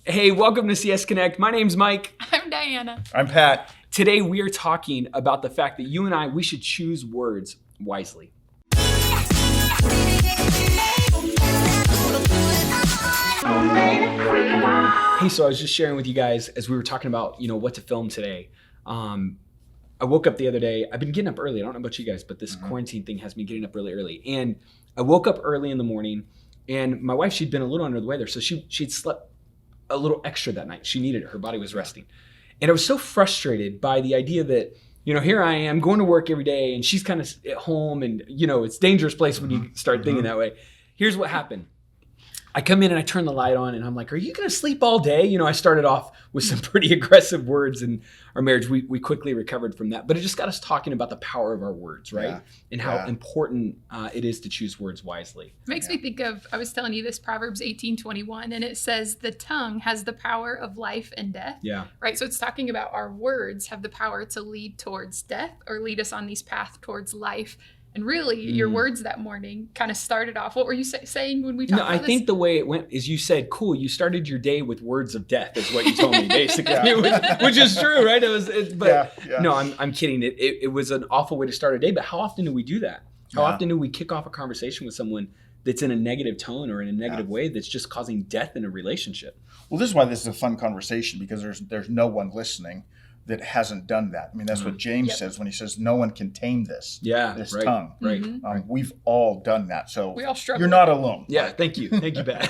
Hey, welcome to CS Connect. My name's Mike. I'm Diana. I'm Pat. Today we are talking about the fact that you and I, we should choose words wisely. Hey, so I was just sharing with you guys as we were talking about, what to film today. I woke up the other day. I've been getting up early. I don't know about you guys, but this quarantine thing has me getting up really early. And I woke up early in the morning, and my wife, she'd been a little under the weather, so she'd slept a little extra that night. She needed it. Her body was resting. And I was so frustrated by the idea that, here I am going to work every day, and she's kind of at home, and, it's a dangerous place when you start thinking that way. Here's what happened. I come in and I turn the light on and I'm like, are you going to sleep all day? I started off with some pretty aggressive words in our marriage. We quickly recovered from that, but it just got us talking about the power of our words, right? Yeah. And how important it is to choose words wisely. It makes me think of, I was telling you this, Proverbs 18:21, and it says the tongue has the power of life and death. Yeah. Right. So it's talking about our words have the power to lead towards death or lead us on these paths towards life. And really, your words that morning kind of started off. What were you saying when we talked about this? I think the way it went is you said, cool, you started your day with words of death is what you told me, basically, which is true, right? No, I'm kidding. It was an awful way to start a day, but how often do we do that? How often do we kick off a conversation with someone that's in a negative tone or in a negative way that's just causing death in a relationship? Well, this is why this is a fun conversation, because there's no one listening that hasn't done that. I mean, that's what James says when he says no one can tame this tongue. Right. We've all done that. So we all struggle. You're not alone. Yeah, thank you. Thank you, Pat.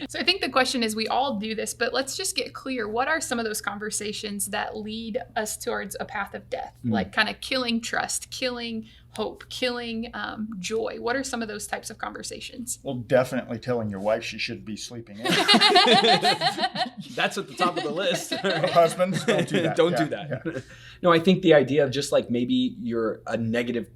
So I think the question is, we all do this, but let's just get clear. What are some of those conversations that lead us towards a path of death? Like kind of killing trust, killing hope, killing joy. What are some of those types of conversations? Well, definitely telling your wife she should be sleeping in. That's at the top of the list. Husbands, don't do that. Don't do that. Yeah. No, I think the idea of just like maybe you're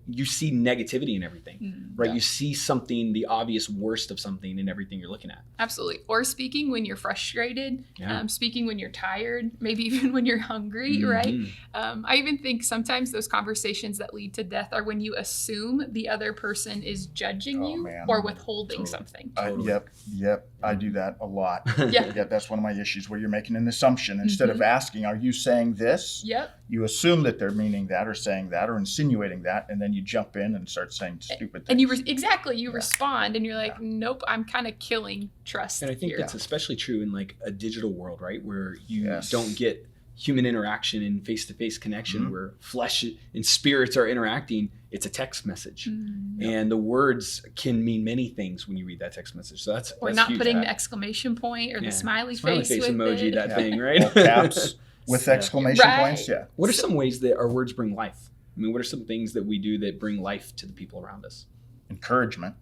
you see negativity in everything, right? You see something, the obvious worst of something in everything you're looking at. Absolutely. Or speaking when you're frustrated, speaking when you're tired, maybe even when you're hungry, right? I even think sometimes those conversations that lead to death are when you assume the other person is judging you or withholding something. Yep. I do that a lot. That's one of my issues, where you're making an assumption instead of asking, are you saying this? You assume that they're meaning that or saying that or insinuating that, and then you jump in and start saying stupid things. And you respond and you're like, nope, I'm kind of killing trust. And I think that's especially true in like a digital world, right? Where you don't get human interaction and face-to-face connection, where flesh and spirits are interacting. It's a text message, and the words can mean many things when you read that text message. So that's not huge. putting the exclamation point or the smiley face with emoji, it. that thing, right? All caps with exclamation points. Yeah. What are some ways that our words bring life? I mean, what are some things that we do that bring life to the people around us? Encouragement.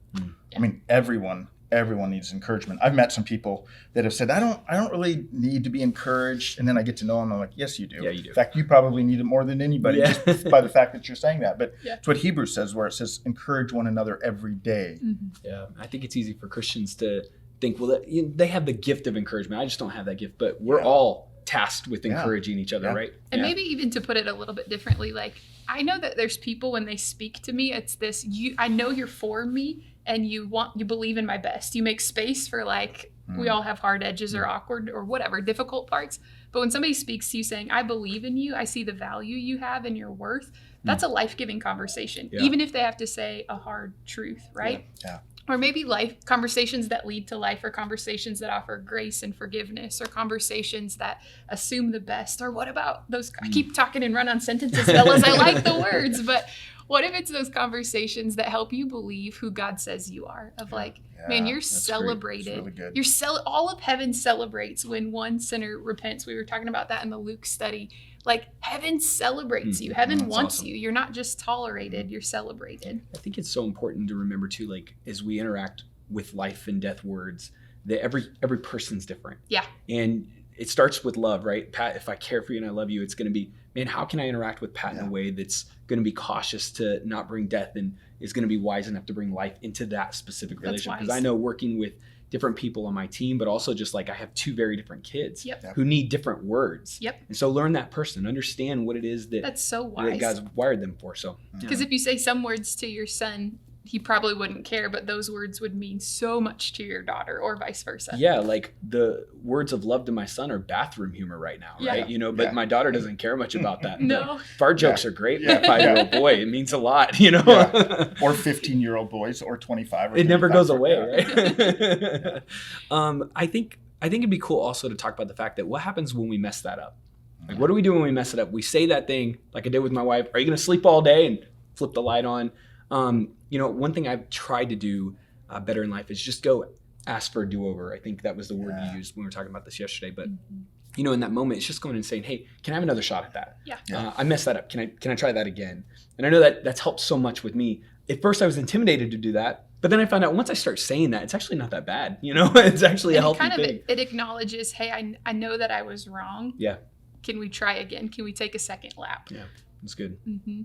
I mean, everyone needs encouragement. I've met some people that have said, I don't really need to be encouraged. And then I get to know them. I'm like, yes, you do. Yeah, you do. In fact, you probably need it more than anybody just by the fact that you're saying that. But it's what Hebrews says, where it says, encourage one another every day. Yeah, I think it's easy for Christians to think, well, they have the gift of encouragement. I just don't have that gift. But we're all tasked with encouraging each other, right? And maybe even to put it a little bit differently, like, I know that there's people when they speak to me, it's this, I know you're for me, and you believe in my best. You make space for we all have hard edges or awkward or whatever, difficult parts. But when somebody speaks to you saying, I believe in you, I see the value you have and your worth, that's a life-giving conversation, even if they have to say a hard truth, right? Yeah. Or maybe conversations that lead to life, or conversations that offer grace and forgiveness, or conversations that assume the best. Or what about those, I keep talking and run on sentences, fellas, I like the words, but what if it's those conversations that help you believe who God says you are? Of man, you're celebrated. Really all of heaven celebrates when one sinner repents. We were talking about that in the Luke study. Like, heaven celebrates you. Heaven wants you. You're not just tolerated, you're celebrated. I think it's so important to remember too, like, as we interact with life and death words, that every person's different. Yeah. And it starts with love, right? Pat, if I care for you and I love you, it's going to be, man, how can I interact with Pat in a way that's going to be cautious to not bring death and is going to be wise enough to bring life into that specific relationship? Because I know working with different people on my team, but also just like I have two very different kids who need different words. And so learn that person, understand what it is that's so wise that God's wired them for. So because if you say some words to your son he probably wouldn't care, but those words would mean so much to your daughter or vice versa. Yeah, like the words of love to my son are bathroom humor right now, right? Yeah. But my daughter doesn't care much about that. No. Fart jokes are great for a 5-year-old boy. It means a lot, you know? Yeah. Or 15-year-old boys or 25 or it never goes away, yeah. right? I think it'd be cool also to talk about the fact that what happens when we mess that up? Like, what do we do when we mess it up? We say that thing like I did with my wife. Are you going to sleep all day and flip the light on? One thing I've tried to do better in life is just go ask for a do-over. I think that was the word you used when we were talking about this yesterday. But, in that moment, it's just going and saying, hey, can I have another shot at that? Yeah. I messed that up. Can I try that again? And I know that's helped so much with me. At first, I was intimidated to do that. But then I found out once I start saying that, it's actually not that bad. It's actually a healthy thing. It acknowledges, hey, I know that I was wrong. Yeah. Can we try again? Can we take a second lap? Yeah, that's good. Mm-hmm.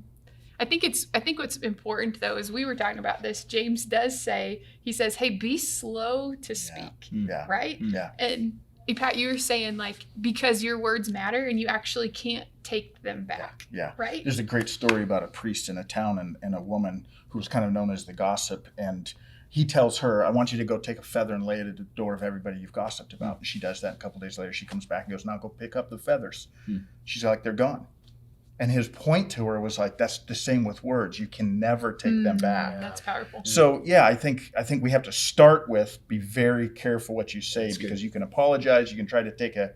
I think what's important though is we were talking about this. James does say, he says, hey, be slow to speak. Yeah. Right? Yeah. And Pat, you were saying like, because your words matter and you actually can't take them back. Yeah. Right? There's a great story about a priest in a town and a woman who's kind of known as the gossip. And he tells her, I want you to go take a feather and lay it at the door of everybody you've gossiped about. And she does that. A couple days later, she comes back and goes, now go pick up the feathers. She's like, they're gone. And his point to her was like, that's the same with words. You can never take them back. That's powerful. So I think we have to start with be very careful what you say, because you can apologize, you can try to take a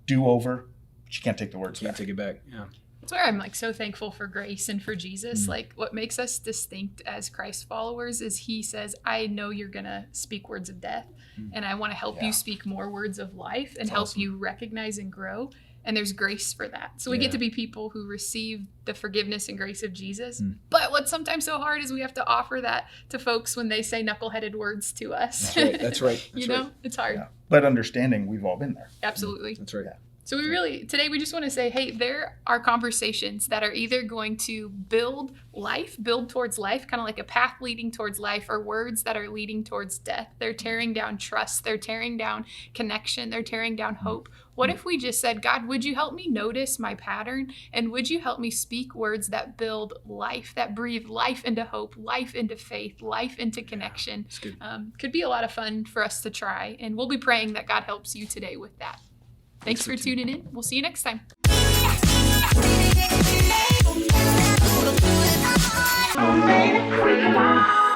do-over, but you can't take the words back. Can't take it back. Yeah. That's where I'm like so thankful for grace and for Jesus. Like what makes us distinct as Christ followers is he says, I know you're going to speak words of death and I want to help you speak more words of life and help you recognize and grow. And there's grace for that. So we get to be people who receive the forgiveness and grace of Jesus. But what's sometimes so hard is we have to offer that to folks when they say knuckleheaded words to us. That's right. You know, it's hard. Yeah. But understanding we've all been there. Absolutely. That's right. Yeah. So today we just want to say, hey, there are conversations that are either going to build towards life, kind of like a path leading towards life, or words that are leading towards death. They're tearing down trust. They're tearing down connection. They're tearing down hope. What if we just said, God, would you help me notice my pattern? And would you help me speak words that build life, that breathe life into hope, life into faith, life into connection? That's good. Could be a lot of fun for us to try. And we'll be praying that God helps you today with that. Thanks for tuning in. We'll see you next time. Freedom.